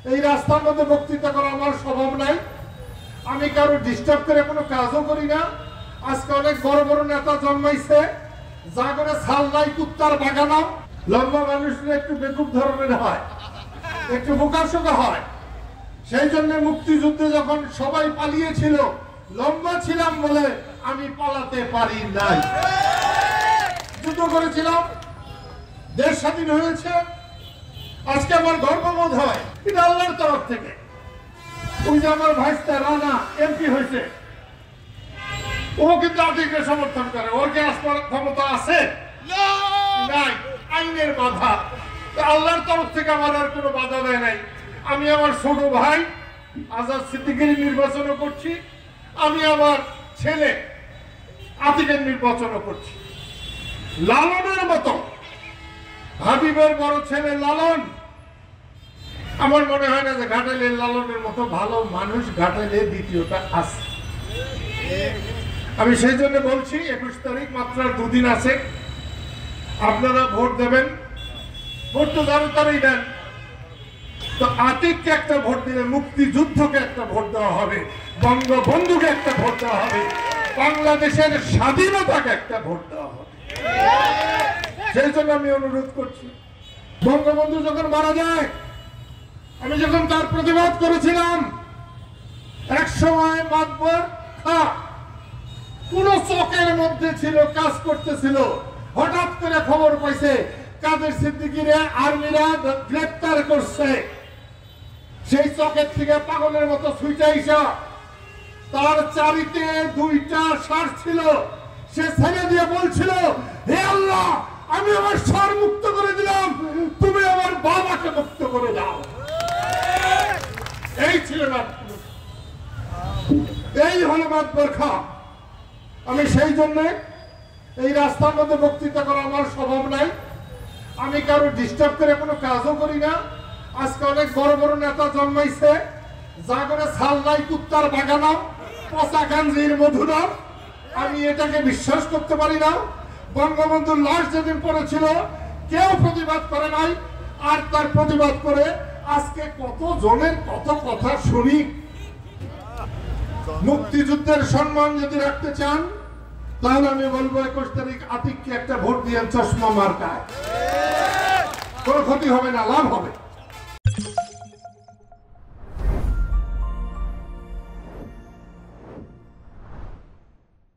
এই রাস্তার মধ্যে বক্তৃতা করা আমার স্বভাব নাই। আমি কারো ডিস্টার্ব করে কোনো কাজও করি না। আজকে অনেক বড় বড় নেতা জন্মাইছে, যা করে ছাল নাই কুত্তার বাগানো। লম্বা মানুষরা একটু বেকুব ধরনের হয়, একটু বোকাশোকা হয়। সেই জন্য মুক্তিযুদ্ধে যখন সবাই পালিয়েছিল, লম্বা ছিলাম বলে আমি পালাতে পারি নাই। যুদ্ধ করেছিলাম, দেশ স্বাধীন হয়েছে। আজকে আমার গর্ববোধ হয় এটা আল্লাহর তরফ থেকে। ওই যে আমার ভাইস্তা রানা এমপি হয়েছে, ও কিন্তু আতিককে সমর্থন করে। ওর কি আসবার ক্ষমতা আছে? নাই, আইনের বাধা। আল্লাহর তরফ থেকে আমার আর কোনো বাধা দেয় নাই। আমি আমার ছোট ভাই আজাদ সিদ্দিকীর নির্বাচনও করছি, আমি আমার ছেলে আতিকের নির্বাচনও করছি। লালনের মতো, হাবিবের বড় ছেলে লালন, আমার মনে হয় না যে ঘাটাইলের লালনের মতো ভালো মানুষ ঘাটাইলে দ্বিতীয়টা আছে। আমি সেই জন্য বলছি 21 তারিখ মাত্র 2 দিন আছে, আপনারা ভোট দেবেন। ভোট তো তারাই দেন। তো আতিককে একটা ভোট দিলে মুক্তিযুদ্ধকে একটা ভোট দেওয়া হবে, বঙ্গবন্ধুকে একটা ভোট দেওয়া হবে, বাংলাদেশের স্বাধীনতাকে একটা ভোট দেওয়া হবে। সেই জন্য আমি অনুরোধ করছি, বঙ্গবন্ধু যখন মারা যায়, আমি যখন তার প্রতিবাদ করেছিলাম, এক সময় মাতবর খা কোন চকের মধ্যে ছিল, কাজ করতেছিল। হঠাৎ করে খবর পাইছে কাদের সিদ্দিকীরে আর্মিরা গ্রেফতার করছে। সেই চকের থেকে পাগলের মতো ছুটে আইসা তার চারিতে 2টা সার ছিল, সে ছেড়ে দিয়ে বলছিল, হে আল্লাহ, আমি আমার সার মুক্ত করে দিলাম, তুমি আমার বাবাকে মুক্ত করে দাও। এই ছিল না, এই হলো মাতবর খা। আমি সেই জন্য এই রাস্তার মধ্যে বক্তৃতা করা আমার স্বভাব নাই। আমি কারো ডিস্টার্ব করে কোনো কাজও করি না। আজকে অনেক বড় বড় নেতা জন্মাইছে, যা করে ছাল নাই কুত্তার বাগানো, পচা গাঞ্জির মধুর। আমি এটাকে বিশ্বাস করতে পারি না। বঙ্গবন্ধুর লাশ যেদিন পড়েছিল কেউ প্রতিবাদ করে নাই, আর তার প্রতিবাদ করে আজকে কত জনের কত কথা শুনি। মুক্তিযুদ্ধের সম্মান যদি রাখতে চান, তাহলে আমি বলবো 21 তারিখ আতিককে একটা ভোট দিয়ে চশমা মার্কায়। কোনো ক্ষতি হবে না, লাভ হবে।